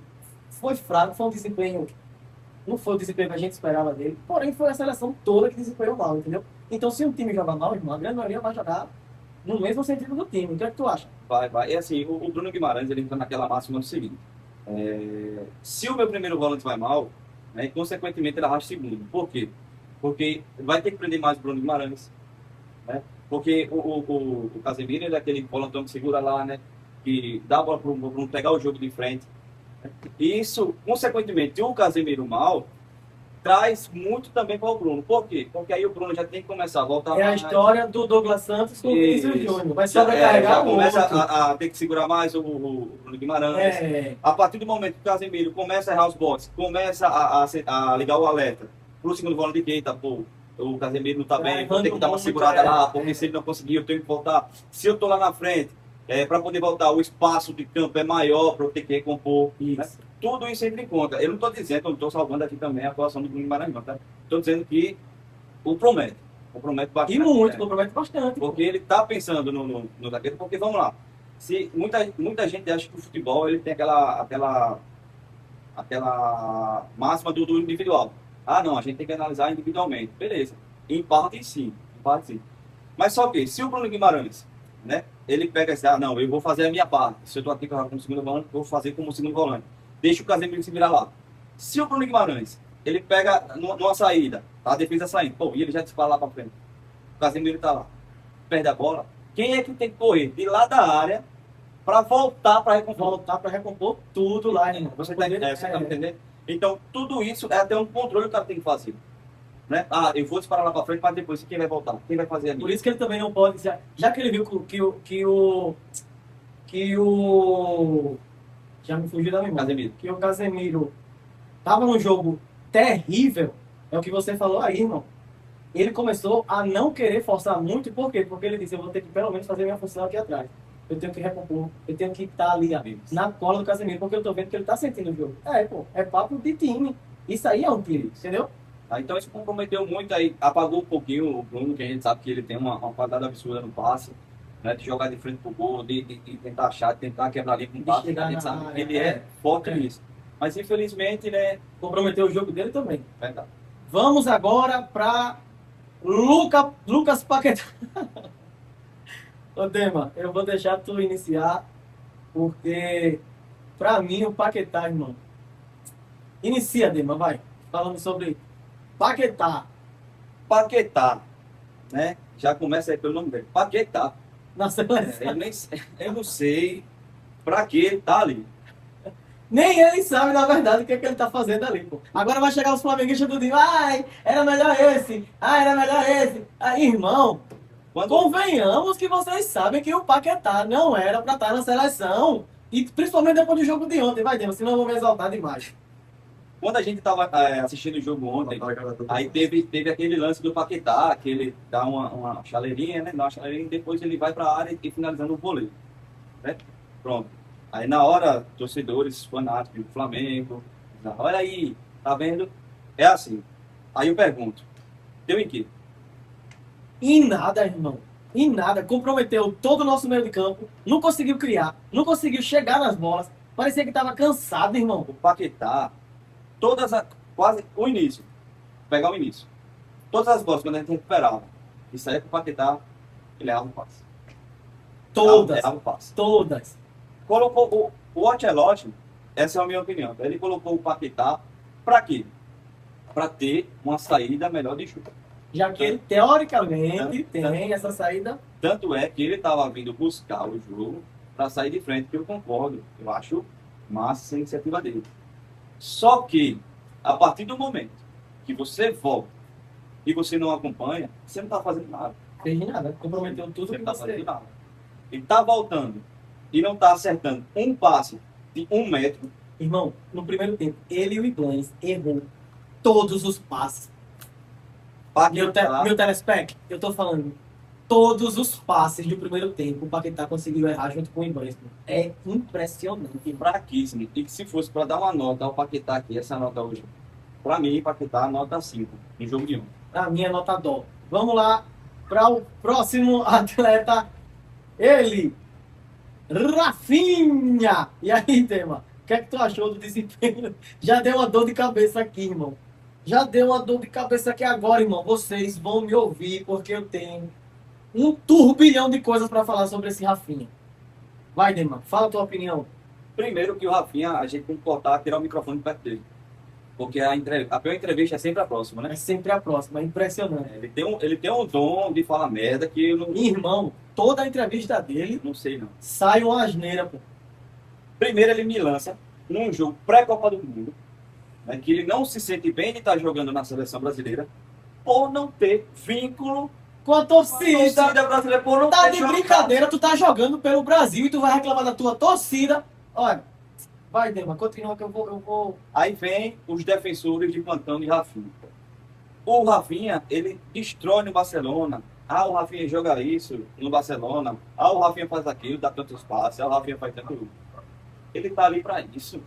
Foi fraco, foi um desempenho. Não foi o desempenho que a gente esperava dele. Porém, foi a seleção toda que desempenhou mal, entendeu? Então, se um time joga mal, irmão, a grande maioria vai jogar no mesmo sentido do time. O que é que tu acha? Vai. É assim, o Bruno Guimarães ele entra naquela máxima do seguinte: se o meu primeiro volante vai mal, né, consequentemente ele arrasta o segundo. Por quê? Porque vai ter que prender mais o Bruno Guimarães. Né? Porque o Casemiro ele é aquele volantão que segura lá, né? Que dá a bola para o Bruno pegar o jogo de frente. E isso, consequentemente, o Casemiro mal traz muito também para o Bruno. Por quê? Porque aí o Bruno já tem que começar a voltar É a mais. história do Douglas Santos com o Vinícius Júnior. Vai Já sobrecarregar o começa outro. a ter que segurar mais o Bruno Guimarães. A partir do momento que o Casemiro começa a errar os botes, começa a ligar o alerta para o segundo volante de quem pô, o Casemiro não está bem, vou ter que dar uma segurada lá, porque se ele não conseguir, eu tenho que voltar. Se eu estou lá na frente, para poder voltar, o espaço de campo é maior para eu ter que recompor. Né? Tudo isso entra em conta. Eu não estou dizendo, eu não estou salvando aqui também a atuação do Bruno Guimarães, tá? Estou dizendo que compromete bastante. E muito, compromete bastante. Porque ele está pensando no zagueiro, porque vamos lá. Se muita gente acha que o futebol ele tem aquela máxima do individual. Ah, não, a gente tem que analisar individualmente. Beleza. Em parte sim. Mas só que, se o Bruno Guimarães, né, ele pega assim, não, eu vou fazer a minha parte. Se eu estou aqui como segundo volante, eu vou fazer como segundo volante. Deixa o Casemiro se virar lá. Se o Bruno Guimarães, ele pega numa saída, a defesa saindo, pô, e ele já dispara lá para frente. O Casemiro está lá, perde a bola. Quem é que tem que correr de lá da área para voltar para recompor tudo lá, irmão. Você tá entendendo? Então, tudo isso é até um controle que o cara tem que fazer. Né? Ah, eu vou disparar lá para frente, mas depois quem vai voltar? Quem vai fazer ali? Por isso que ele também não pode. Já que ele viu que o. Já me fugiu da memória. Casemiro. Que o Casemiro tava num jogo terrível. É o que você falou aí, irmão. Ele começou a não querer forçar muito. Por quê? Porque ele disse: eu vou ter que pelo menos fazer minha função aqui atrás. Eu tenho que recompor. Eu tenho que estar ali na cola do Casemiro. Porque eu tô vendo que ele tá sentindo o jogo. É papo de time. Isso aí é um time, entendeu? Então isso comprometeu muito aí, apagou um pouquinho o Bruno, que a gente sabe que ele tem uma qualidade absurda no passe, né, de jogar de frente pro gol, de tentar achar, de tentar quebrar ali com o passe, a gente sabe que ele é forte nisso. Mas infelizmente, né, comprometeu o jogo dele também. Verdade. Vamos agora para Lucas Paquetá. Ô Dema, eu vou deixar tu iniciar, porque para mim o Paquetá, irmão. Inicia, Dema, vai. Falando sobre Paquetá, né? Já começa aí pelo nome dele. Paquetá. na seleção. Eu não sei pra que ele tá ali. Nem ele sabe, na verdade, o que é que ele tá fazendo ali, pô. Agora vai chegar os flamenguistas do dia. Ai, era melhor esse. Ai, era melhor esse. Ai, irmão, convenhamos que vocês sabem que o Paquetá não era pra estar na seleção. E principalmente depois do jogo de ontem, vai, Dema, senão eu vou me exaltar demais. Quando a gente estava assistindo o jogo ontem, aí teve aquele lance do Paquetá, que ele dá uma chaleirinha, né? Dá uma chaleirinha e depois ele vai para a área e finalizando o voleio. Né? Pronto. Aí na hora, torcedores, fanáticos do Flamengo, olha aí, tá vendo? É assim. Aí eu pergunto, deu em quê? Em nada, irmão. Em nada. Comprometeu todo o nosso meio de campo. Não conseguiu criar. Não conseguiu chegar nas bolas. Parecia que estava cansado, irmão. O Paquetá, quase o início, pegar o início. Todas as bolas, quando a gente recuperava, isso aí é pro Paquetá, ele errava o passe. Todas. Colocou o Ancelotti, essa é a minha opinião, ele colocou o Paquetá para quê? Para ter uma saída melhor de chute. Já que ele, teoricamente, tem essa saída. Tanto é que ele estava vindo buscar o jogo para sair de frente, que eu concordo. Eu acho massa essa iniciativa dele. Só que, a partir do momento que você volta e você não acompanha, você não está fazendo nada. Fez nada, comprometeu tudo Você que não está você. fazendo nada. Ele está voltando e não está acertando um passe de 1 metro. Irmão, no primeiro tempo, ele e o Iblanes errou todos os passes. Meu telespec, eu tô falando, todos os passes do primeiro tempo, o Paquetá conseguiu errar junto com o Iblanes. É impressionante. Fraquíssimo. E que se fosse para dar uma nota ao Paquetá aqui, essa nota hoje, para mim, Paquetá, nota 5 no jogo de ontem. A minha nota dó. Vamos lá para o próximo atleta. Ele, Rafinha. E aí, Tema? O que é que tu achou do desempenho? Já deu uma dor de cabeça aqui, irmão. Já deu uma dor de cabeça aqui agora, irmão. Vocês vão me ouvir porque eu tenho um turbilhão de coisas para falar sobre esse Rafinha. Vai, Dema, fala a tua opinião. Primeiro que o Rafinha, a gente tem que cortar, tirar o microfone de perto dele. Porque a pior entrevista é sempre a próxima, né? É sempre a próxima, é impressionante. Ele tem um dom de falar merda que eu não, Irmão, toda a entrevista dele não sei, não. sai uma asneira, pô. Primeiro ele me lança num jogo pré-Copa do Mundo, né, que ele não se sente bem de estar jogando na seleção brasileira, por não ter vínculo Com a com a torcida. torcida brasileira, por não Tá ter de jogado. brincadeira, tu tá jogando pelo Brasil e tu vai reclamar da tua torcida. Olha, vai, Dema, continua que eu vou. Aí vem os defensores de plantão de Rafinha. O Rafinha, ele destrói no Barcelona. Ah, o Rafinha joga isso no Barcelona. Ah, o Rafinha faz aquilo, dá tantos passes. Ah, o Rafinha faz tanto. Ele tá ali pra isso.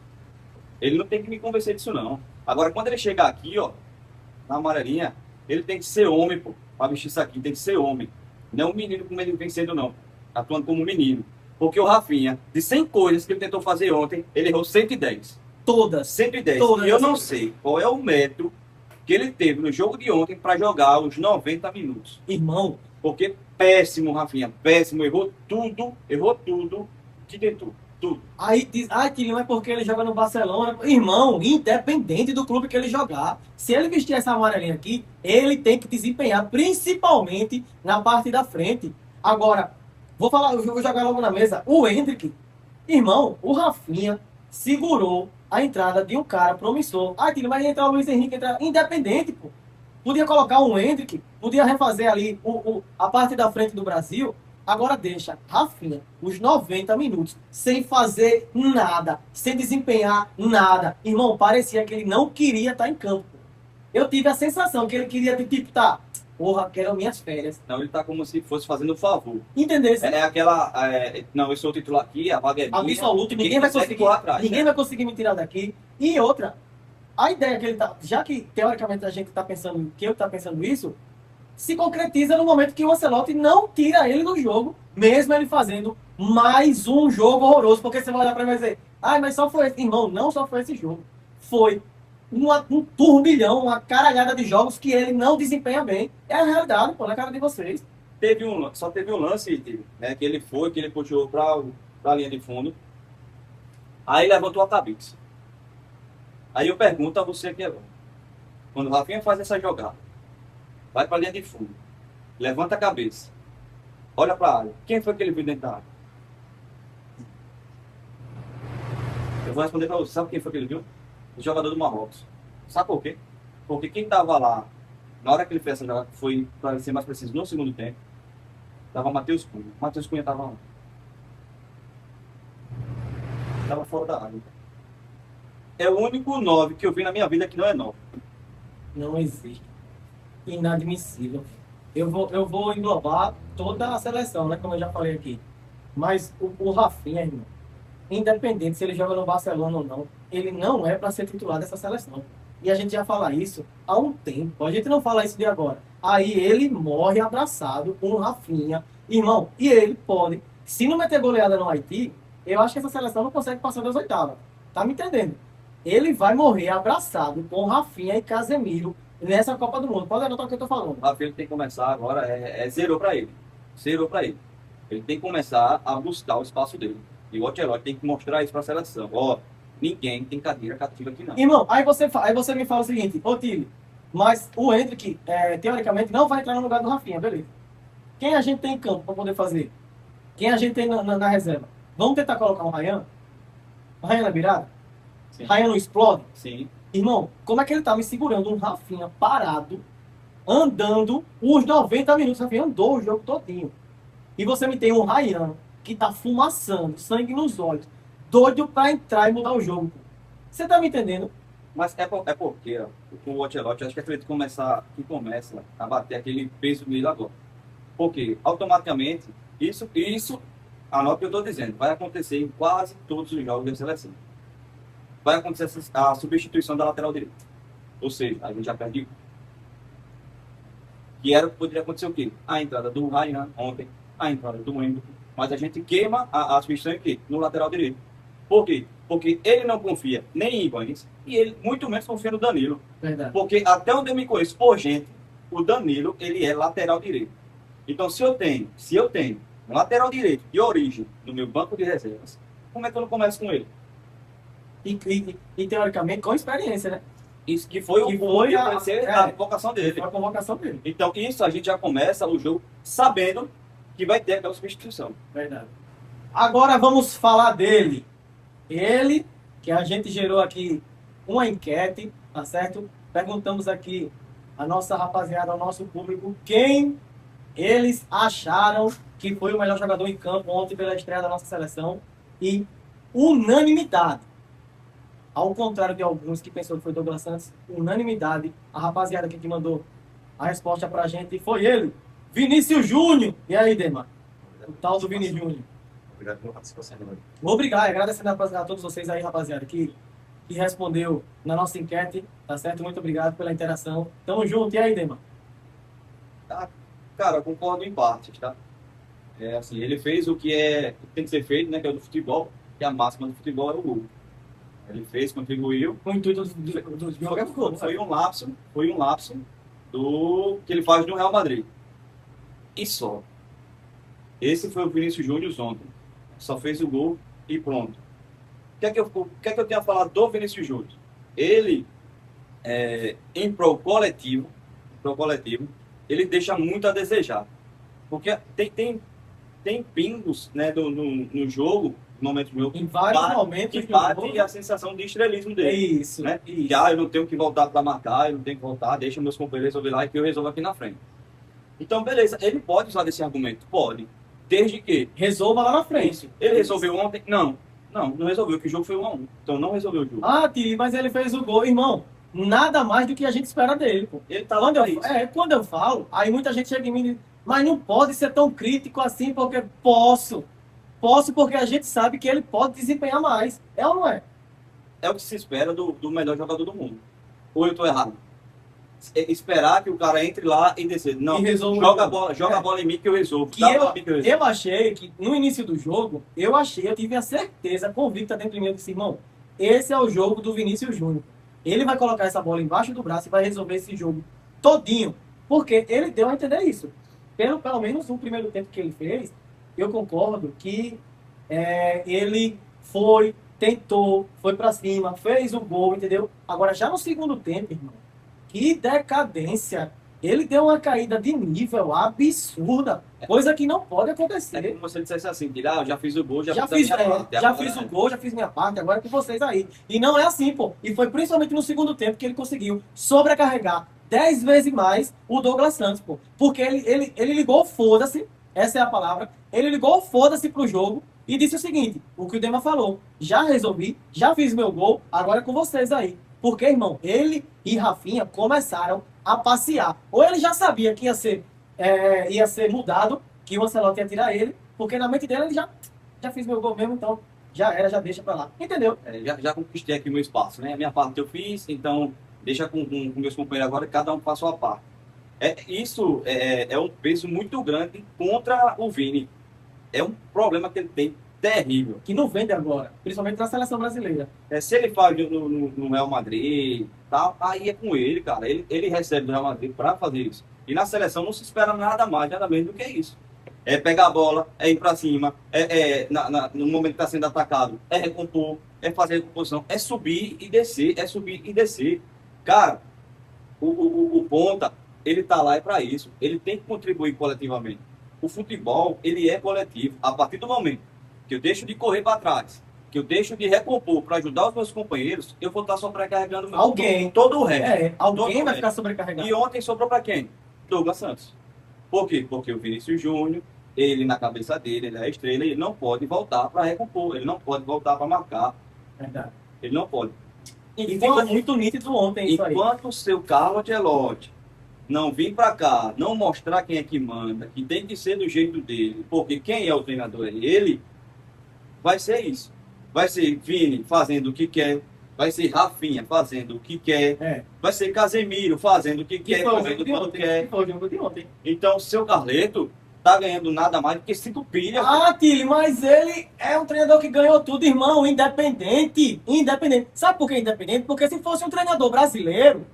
Ele não tem que me convencer disso, não. Agora, quando ele chegar aqui, ó, na amarelinha, ele tem que ser homem, pô. Pra vestir isso aqui, tem que ser homem. Não um menino como ele vem sendo, não. Atuando como menino. Porque o Rafinha, de 100 coisas que ele tentou fazer ontem, ele errou 110. Todas. 110. Todas E eu as não vezes. sei qual é o método que ele teve no jogo de ontem para jogar os 90 minutos. Irmão, Porque péssimo, Rafinha, péssimo. Errou tudo que tentou. Tudo. aí diz, Tilinho, é porque ele joga no Barcelona. Irmão, independente do clube que ele jogar, se ele vestir essa amarelinha aqui, ele tem que desempenhar, principalmente na parte da frente. Agora, eu vou jogar logo na mesa. O Endrick, irmão, o Rafinha segurou a entrada de um cara promissor. Tilinho, mas entrar o Luiz Henrique, independente, pô. Podia colocar um Endrick, podia refazer ali a parte da frente do Brasil. Agora deixa Rafinha os 90 minutos sem fazer nada, sem desempenhar nada. Irmão, parecia que ele não queria estar em campo. Eu tive a sensação que ele queria, tipo, porra, quero minhas férias. Não, ele tá como se fosse fazendo um favor. Entendeu? É aquela. Não, eu sou o titular aqui, a vaga é minha. Absoluto, Quem ninguém vai consegue conseguir. correr atrás, Ninguém né? vai conseguir me tirar daqui. E outra, a ideia que ele tá. Já que teoricamente a gente tá pensando, que eu tá pensando isso, se concretiza no momento que o Ancelotti não tira ele do jogo, mesmo ele fazendo mais um jogo horroroso. Porque você vai olhar pra mim e vai dizer, mas só foi esse. Irmão, não só foi esse jogo. Foi um turbilhão, uma caralhada de jogos que ele não desempenha bem. É a realidade, pô, na cara de vocês. Só teve um lance, né, que ele puxou pra linha de fundo. Aí levantou a cabeça. Aí eu pergunto a você que é bom. Quando o Rafinha faz essa jogada, vai pra linha de fundo, levanta a cabeça, olha pra área. Quem foi que ele viu dentro da área? Eu vou responder pra você. Sabe quem foi que ele viu? O jogador do Marrocos. Sabe por quê? Porque quem tava lá, na hora que ele fez essa jogada, foi, para ser mais preciso, no segundo tempo, tava Matheus Cunha. Matheus Cunha tava lá. Tava fora da área. É o único 9 que eu vi na minha vida que não é 9. Não existe. Inadmissível. Eu vou englobar toda a seleção, né? Como eu já falei aqui. Mas o Rafinha, irmão, independente se ele joga no Barcelona ou não, ele não é para ser titular dessa seleção. E a gente já fala isso há um tempo. A gente não fala isso de agora. Aí ele morre abraçado com o Rafinha. Irmão, e ele pode, se não meter goleada no Haiti, eu acho que essa seleção não consegue passar das oitavas. Tá me entendendo? Ele vai morrer abraçado com Rafinha e Casemiro nessa Copa do Mundo. Pode anotar o que eu tô falando. O Rafinha tem que começar agora, zerou pra ele. Zerou pra ele. Ele tem que começar a buscar o espaço dele. E o Ancelotti tem que mostrar isso pra seleção. Ó, ninguém tem cadeira cativa aqui não. Irmão, aí você me fala o seguinte, ô Tile, Mas o Endrick, teoricamente, não vai entrar no lugar do Rafinha, beleza. Quem a gente tem em campo para poder fazer? Quem a gente tem na reserva? Vamos tentar colocar o Ryan? O Ryan na virada? Sim. Ryan não explode? Sim. Irmão, como é que ele tá me segurando um Rafinha parado, andando os 90 minutos? O Rafinha andou o jogo todinho. E você me tem um Ryan que tá fumaçando, sangue nos olhos, doido pra entrar e mudar o jogo. Você tá me entendendo? Mas é porque ó, o Ancelotti, acho que acredito que começa a bater aquele peso nele agora. Porque automaticamente, isso, anota o que eu estou dizendo, vai acontecer em quase todos os jogos da seleção. Vai acontecer a substituição da lateral direita. Ou seja, a gente já perde. Poderia acontecer o quê? A entrada do Ryan ontem, a entrada do Endo, mas a gente queima a substituição aqui, no lateral direito. Por quê? Porque ele não confia nem em Ivanes e ele muito menos confia no Danilo. Verdade. Porque até onde eu me conheço por gente, o Danilo, ele é lateral direito. Então, se eu tenho um lateral direito de origem no meu banco de reservas, como é que eu não começo com ele? E teoricamente, com experiência, né? Isso que foi a convocação dele. Foi a convocação dele. Então, isso a gente já começa o jogo sabendo que vai ter aquela substituição. Verdade. Agora vamos falar dele. Ele, que a gente gerou aqui uma enquete, tá certo? Perguntamos aqui a nossa rapaziada, ao nosso público, quem eles acharam que foi o melhor jogador em campo ontem pela estreia da nossa seleção. E unanimidade. Ao contrário de alguns que pensou que foi Douglas Santos, unanimidade. A rapaziada aqui que mandou a resposta pra gente foi ele, Vinícius Júnior. E aí, Dema? O tal do Vini Júnior. Obrigado pela participação. Obrigado, agradecendo a todos vocês aí, rapaziada, que respondeu na nossa enquete, tá certo? Muito obrigado pela interação. Tamo junto. E aí, Dema? Cara, eu concordo em partes, tá? É assim, ele fez o que tem que ser feito, né? Que é o do futebol, que a máxima do futebol é o gol. Ele fez, contribuiu. O intuito do jogo é gol. Foi um lapso do que ele faz no Real Madrid. E só. Esse foi o Vinícius Júnior ontem. Só fez o gol e pronto. O que é que eu tenho a falar do Vinícius Júnior? Ele, em pro coletivo, ele deixa muito a desejar. Porque tem pingos, né, no jogo, no momento do jogo, Em vários momentos que bate a sensação de estrelismo dele. Isso, né? isso. Que, eu não tenho que voltar para marcar, eu não tenho que voltar, deixa meus companheiros resolver lá e que eu resolvo aqui na frente. Então, beleza, ele pode usar desse argumento? Pode. Desde que resolva lá na frente. Ele resolveu ontem? Não resolveu, que o jogo foi 1-1. Então não resolveu o jogo. Tiri, mas ele fez o gol, irmão. Nada mais do que a gente espera dele, pô. Ele tá lá pra isso. Quando eu falo, aí muita gente chega em mim e diz, mas não pode ser tão crítico assim, porque posso porque a gente sabe que ele pode desempenhar mais. É ou não é? É o que se espera do melhor jogador do mundo. Ou eu tô errado? Esperar que o cara entre lá e descer. Não, joga a bola em mim que eu resolvo. Eu achei que no início do jogo, eu tive a certeza convicta dentro de mim, eu disse, irmão, esse é o jogo do Vinícius Júnior. Ele vai colocar essa bola embaixo do braço e vai resolver esse jogo todinho. Porque ele deu a entender isso. Pelo menos no primeiro tempo que ele fez, eu concordo que ele tentou, foi pra cima, fez o gol, entendeu? Agora, já no segundo tempo, irmão, que decadência! Ele deu uma caída de nível absurda, coisa que não pode acontecer. É como se ele dissesse assim, eu já fiz o gol, já fiz o gol, já fiz minha parte, agora é com vocês aí. E não é assim, pô. E foi principalmente no segundo tempo que ele conseguiu sobrecarregar 10 vezes mais o Douglas Santos, pô. Porque ele ligou foda-se, essa é a palavra, ele ligou foda-se pro jogo e disse o seguinte, o que o Dema falou, já resolvi, já fiz meu gol, agora é com vocês aí. Porque, irmão, ele e Rafinha começaram a passear. Ou ele já sabia que ia ser mudado, que o Ancelotti ia tirar ele, porque na mente dele ele já fiz meu gol mesmo, então já deixa pra lá. Entendeu? Já conquistei aqui o meu espaço, né? A minha parte eu fiz, então deixa com meus companheiros agora, cada um faz a sua parte. Isso é um peso muito grande contra o Vini. É um problema que ele tem terrível. Que não vende agora, principalmente na seleção brasileira. Se ele faz no Real Madrid, tal, aí é com ele, cara. Ele recebe do Real Madrid para fazer isso. E na seleção não se espera nada mais, nada menos do que isso. É pegar a bola, é ir para cima, no momento que está sendo atacado, é recompor, é fazer recomposição, é subir e descer, Cara, o ponta, ele tá lá para isso. Ele tem que contribuir coletivamente. O futebol, ele é coletivo. A partir do momento que eu deixo de correr para trás, que eu deixo de recompor para ajudar os meus companheiros, eu vou estar sobrecarregando todo o resto. Alguém vai ficar sobrecarregado. E ontem sobrou para quem? Douglas Santos. Por quê? Porque o Vinícius Júnior, ele na cabeça dele, ele é a estrela, ele não pode voltar para recompor, ele não pode voltar para marcar. Verdade. Ele não pode. E ficou muito nítido ontem isso aí. Enquanto o seu Carlo Ancelotti não vir para cá, não mostrar quem é que manda, que tem que ser do jeito dele, porque quem é o treinador é ele, vai ser isso. Vai ser Vini fazendo o que quer, vai ser Rafinha fazendo o que quer, vai ser Casemiro fazendo o que quer, fazendo quando quer. Foi o jogo de ontem. Então, o seu Carleto tá ganhando nada mais do que 5 pilhas. Ah, Tili, mas ele é um treinador que ganhou tudo, irmão, independente. Independente. Sabe por que independente? Porque se fosse um treinador brasileiro,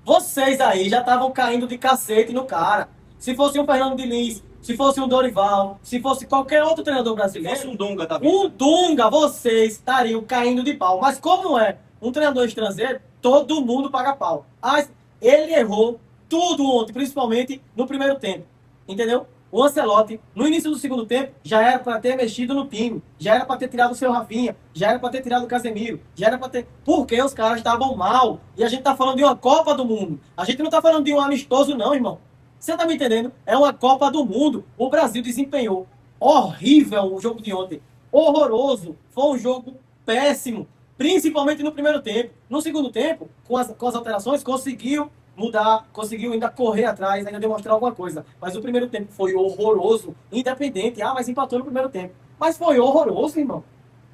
vocês aí já estavam caindo de cacete no cara. Se fosse um Fernando Diniz, se fosse um Dorival, se fosse qualquer outro treinador brasileiro, Se fosse um Dunga, tá vendo? um Dunga, vocês estariam caindo de pau. Mas como é um treinador estrangeiro, todo mundo paga pau. Mas ele errou tudo ontem, principalmente no primeiro tempo. Entendeu? O Ancelotti, no início do segundo tempo, já era para ter mexido no time, já era para ter tirado o seu Rafinha, já era para ter tirado o Casemiro, já era para ter... Porque os caras estavam mal. E a gente tá falando de uma Copa do Mundo. A gente não tá falando de um amistoso não, irmão. Você tá me entendendo? É uma Copa do Mundo. O Brasil desempenhou horrível o jogo de ontem. Horroroso. Foi um jogo péssimo. Principalmente no primeiro tempo. No segundo tempo, com as alterações, conseguiu mudar, conseguiu ainda correr atrás, ainda demonstrar alguma coisa. Mas o primeiro tempo foi horroroso, independente. Ah, mas empatou no primeiro tempo. Mas foi horroroso, irmão.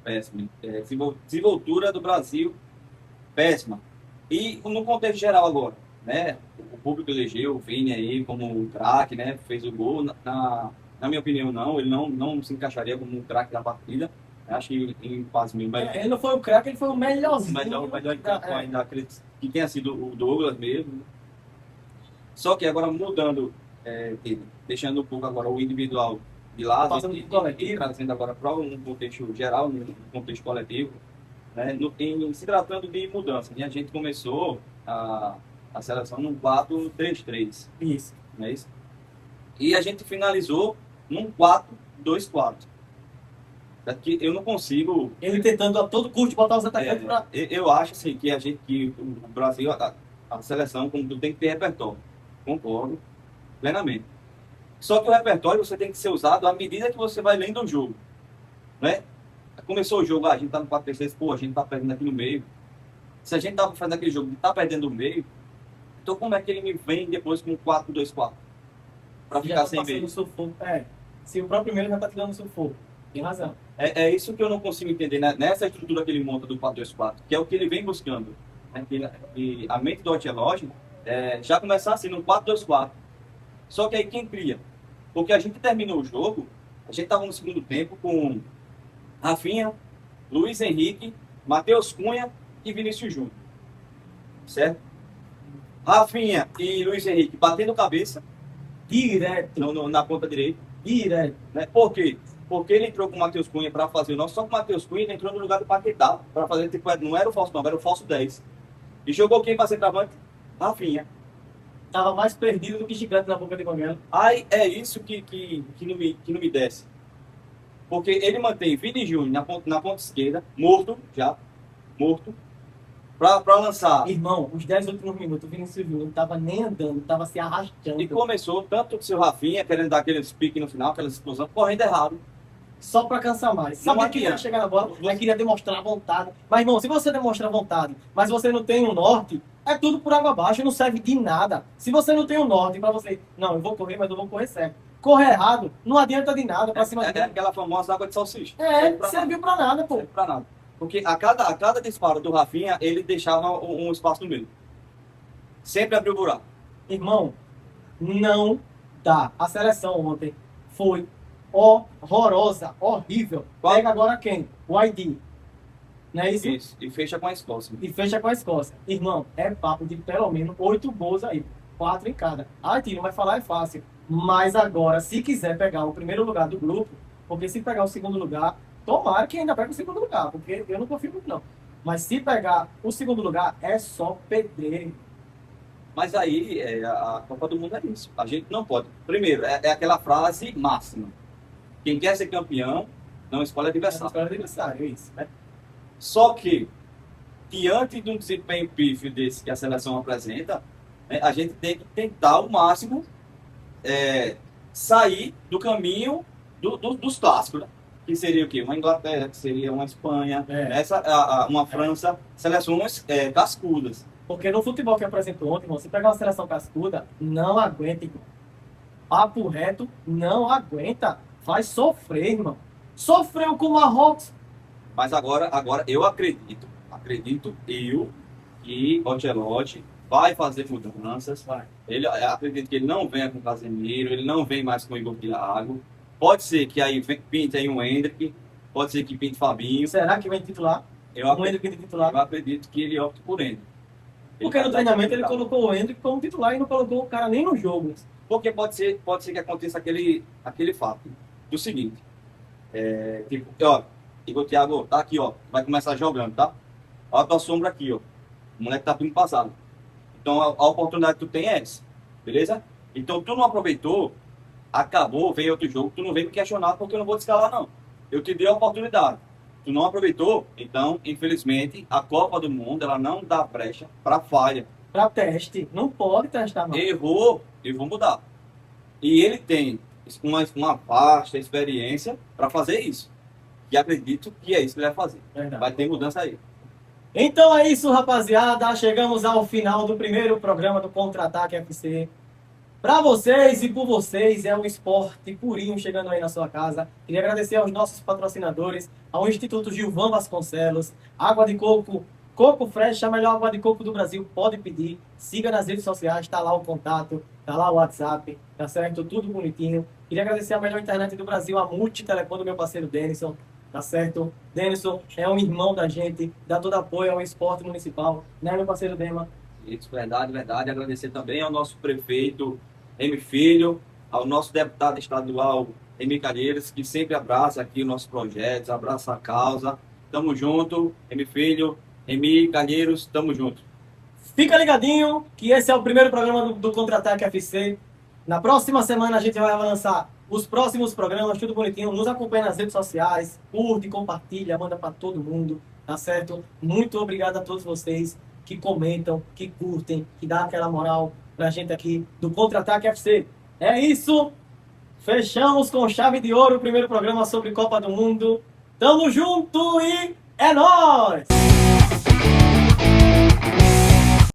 Péssimo. Desenvoltura do Brasil, péssima. E no contexto geral agora, né? O público elegeu o Vini aí como um craque, né? Fez o gol. Na minha opinião, não. Ele não se encaixaria como um craque da partida. Acho que em quase mil. Ele não foi o craque, ele foi o melhorzinho. Melhor em campo ainda, acredito que tenha sido o Douglas mesmo. Só que agora mudando, deixando um pouco agora o individual de lado e trazendo agora para um contexto geral, um contexto coletivo, né? Se tratando de mudança, né? A gente começou a seleção num 4-3-3. Isso. Não é isso? E a gente finalizou num 4-2-4. Daqui eu não consigo. Ele tentando a todo custo botar os atacantes para. Eu acho assim, que o Brasil, a seleção, como tu tem que ter repertório. Concordo plenamente. Só que o repertório você tem que ser usado à medida que você vai lendo o jogo. Né? Começou o jogo, a gente tá no 4-3-3, pô, a gente tá perdendo aqui no meio. Se a gente tava fazendo aquele jogo e tá perdendo o meio, então como é que ele me vem depois com 4-2-4? Pra ficar sem meio? Se o próprio meio já tá tirando sufoco. Tem razão. É isso que eu não consigo entender, né? Nessa estrutura que ele monta do 4-2-4, que é o que ele vem buscando. Né? E a mente do Ancelotti já começar assim no 4-2-4. Só que aí quem cria? Porque a gente terminou o jogo, a gente estava no segundo tempo com Rafinha, Luiz Henrique, Matheus Cunha e Vinícius Júnior. Certo? Rafinha e Luiz Henrique batendo cabeça. Direto. Na ponta direita. Direto. Né? Por quê? Porque ele entrou com o Matheus Cunha para fazer o nosso. Só que o Matheus Cunha entrou no lugar do Paquetá. Para fazer, tipo, não era o falso 9, era o falso 10. E jogou quem para centroavante? Rafinha. Tava mais perdido do que chiclete na boca de Banguela. Aí é isso que não me desce. Porque ele mantém Vini Júnior na ponta esquerda, morto, para lançar. Irmão, os 10 últimos minutos, o Vinícius Júnior não tava nem andando, tava se arrastando. E começou tanto o seu Rafinha, querendo dar aqueles piques no final, aquela explosão, correndo errado. Só pra cansar mais. Sabia que ia chegar na bola, mas queria demonstrar vontade. Mas, irmão, se você demonstra vontade, mas você não tem um norte, é tudo por água abaixo, não serve de nada. Se você não tem um norte pra você, não, eu vou correr, mas eu vou correr certo. Correr errado, não adianta de nada pra cima de aquela famosa água de salsicha. Serviu pra nada, pô. Serviu pra nada. Porque a cada disparo do Rafinha, ele deixava um espaço no meio. Sempre abriu o buraco. Irmão, não dá. A seleção ontem foi horrorosa, horrível. Pega agora quem? O ID. Não é isso? Isso. E fecha com a Escócia. Irmão, é papo de pelo menos 8 gols aí. 4 em cada. Ah, Tino, mas falar é fácil. Mas agora, se quiser pegar o primeiro lugar do grupo, porque se pegar o segundo lugar, tomara que ainda pegue o segundo lugar, porque eu não confio muito não. Mas se pegar o segundo lugar, é só pedreiro. Mas aí, a Copa do Mundo é isso. A gente não pode. Primeiro, é aquela frase máxima. Quem quer ser campeão, não escolhe adversário. Escolhe adversário, isso, né? Só que, diante de um desempenho pífio desse que a seleção apresenta, né, a gente tem que tentar ao máximo sair do caminho dos clássicos, né? Que seria o quê? Uma Inglaterra, que seria uma Espanha, uma França, seleções cascudas. Porque no futebol que apresentou ontem, você pegar uma seleção cascuda, não aguenta, irmão. Papo reto, não aguenta. Faz sofrer, irmão. Sofreu com o Marrocos. Mas agora eu acredito eu que o Ancelotti vai fazer mudanças. Vai. Acredito que ele não venha com o Casemiro, ele não vem mais com o Igor Thiago. Pode ser que aí pinte aí um Endrick, pode ser que pinte Fabinho. Será que vem titular? Eu acredito que ele opte por Endrick. Porque no treinamento ele colocou o Endrick como titular e não colocou o cara nem no jogo. Porque pode ser que aconteça aquele fato do seguinte. Tipo, ó, Igor Thiago, tá aqui, ó. Vai começar jogando, tá? Olha a tua sombra aqui, ó. O moleque tá vindo passado. Então a oportunidade que tu tem é essa. Beleza? Então tu não aproveitou, acabou, veio outro jogo, tu não vem me questionar porque eu não vou te escalar, não. Eu te dei a oportunidade. Tu não aproveitou, então, infelizmente, a Copa do Mundo, ela não dá brecha para falha. Para teste. Não pode testar, não. Errou, eu vou mudar. E ele tem uma vasta experiência para fazer isso. E acredito que é isso que ele vai fazer. Verdade. Vai ter mudança aí. Então é isso, rapaziada. Chegamos ao final do primeiro programa do Contra-Ataque FC. Para vocês e por vocês, é um esporte purinho chegando aí na sua casa. Queria agradecer aos nossos patrocinadores, ao Instituto Gilvan Vasconcelos, Água de Coco, Coco Fresh, a melhor água de coco do Brasil, pode pedir. Siga nas redes sociais, tá lá o contato, tá lá o WhatsApp, tá certo? Tudo bonitinho. Queria agradecer a melhor internet do Brasil, a Multitelecom do meu parceiro Denison, tá certo? Denison é um irmão da gente, dá todo apoio ao esporte municipal, né, meu parceiro Dema? Isso, verdade. Agradecer também ao nosso prefeito Remy Filho, ao nosso deputado estadual Remy Calheiros, que sempre abraça aqui os nossos projetos, abraça a causa. Tamo junto, Remy Filho, Remy Calheiros, tamo junto. Fica ligadinho que esse é o primeiro programa do Contra-Ataque FC. Na próxima semana a gente vai lançar os próximos programas, tudo bonitinho. Nos acompanha nas redes sociais, curte, compartilha, manda para todo mundo, tá certo? Muito obrigado a todos vocês que comentam, que curtem, que dá aquela moral pra gente aqui do Contra-Ataque FC. É isso! Fechamos com chave de ouro o primeiro programa sobre Copa do Mundo. Tamo junto e é nóis!